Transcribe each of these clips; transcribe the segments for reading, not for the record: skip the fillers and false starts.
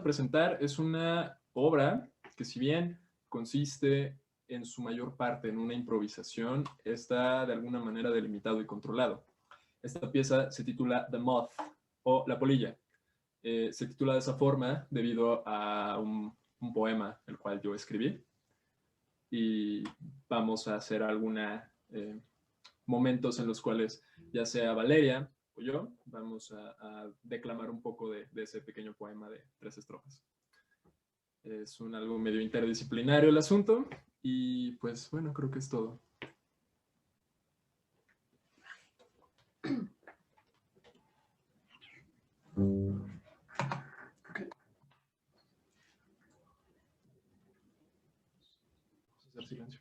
presentar es una obra que, si bien consiste en su mayor parte en una improvisación, está de alguna manera delimitado y controlado. Esta pieza se titula The Moth, o La Polilla. Se titula de esa forma debido a un poema el cual yo escribí. Y vamos a hacer algunos momentos en los cuales ya sea Valeria o yo vamos a declamar un poco de ese pequeño poema de 3 estrofas. Es algo medio interdisciplinario el asunto y pues bueno, creo que es todo. Okay. Vamos a hacer silencio.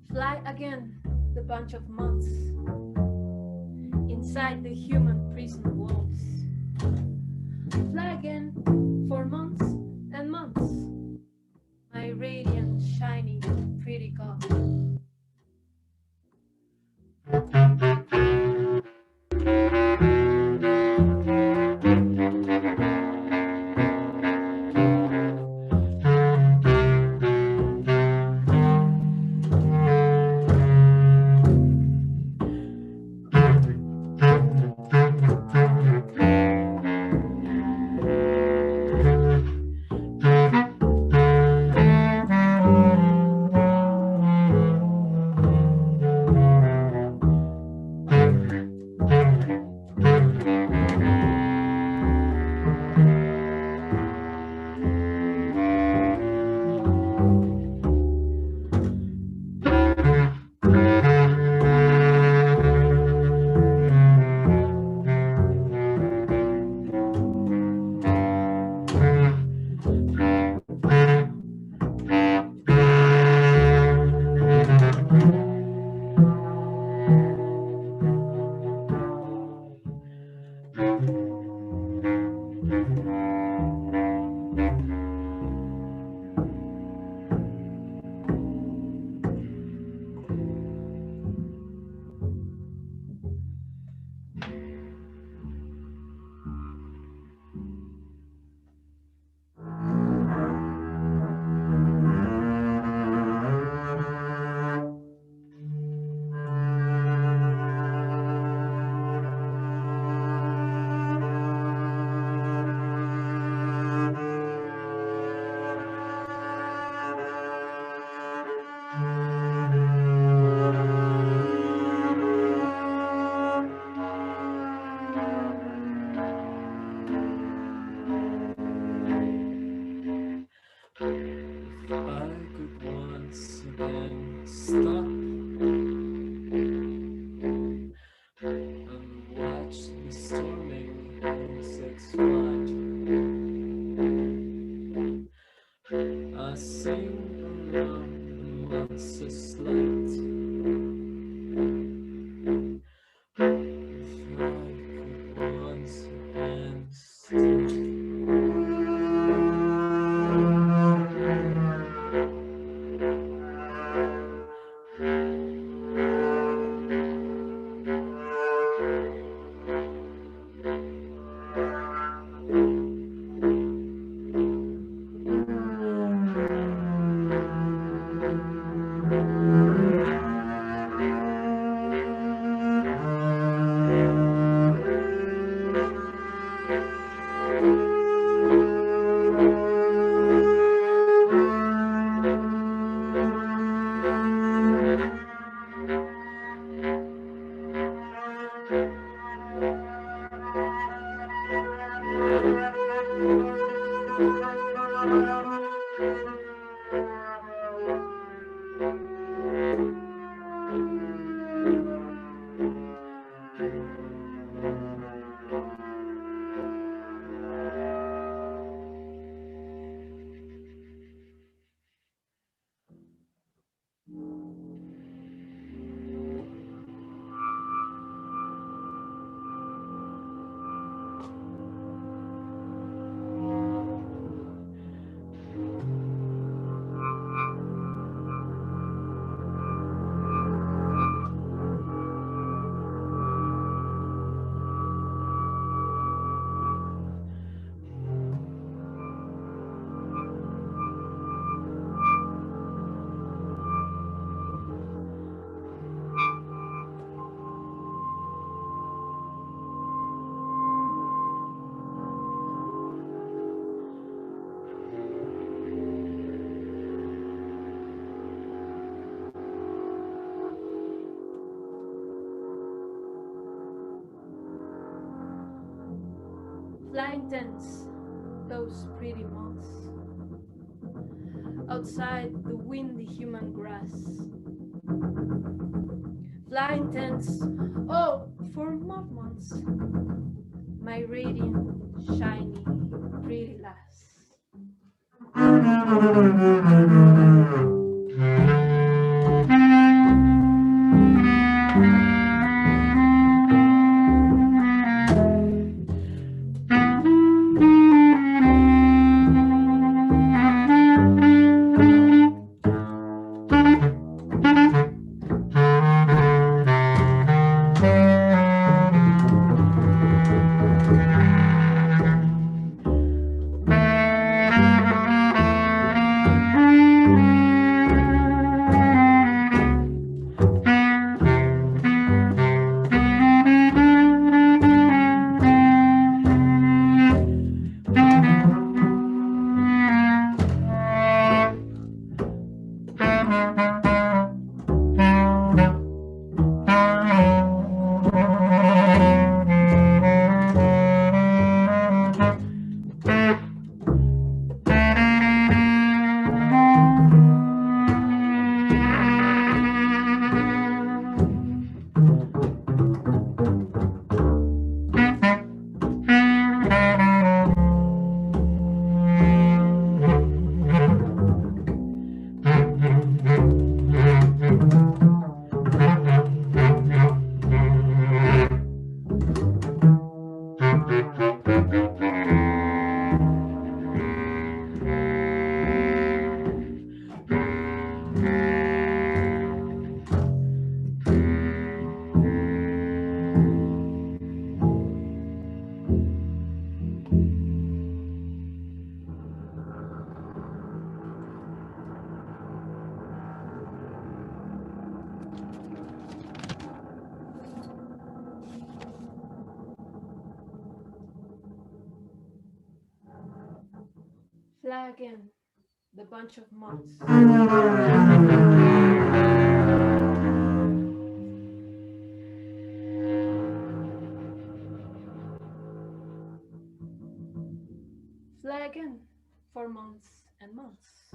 Fly again, the bunch of moths, inside the human prison walls. Fly again for months and months, my radiant, shining, pretty god. Flying tents, those pretty moths, outside the windy human grass. Flying tents, oh, for moth months, my radiant, shiny, pretty lass. Fly again, the bunch of moths. Fly again for months and months.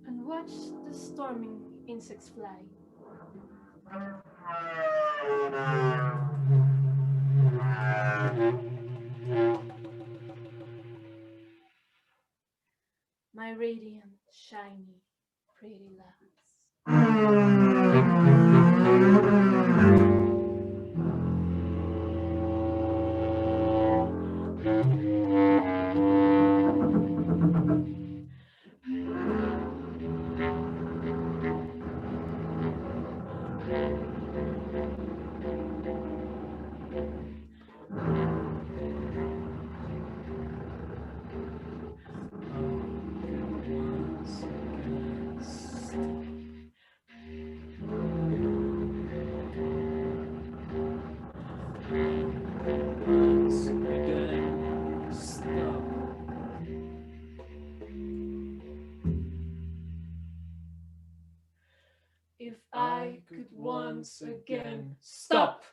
And watch the storming insects fly. My radiant, shiny, pretty lads. If I could once again stop.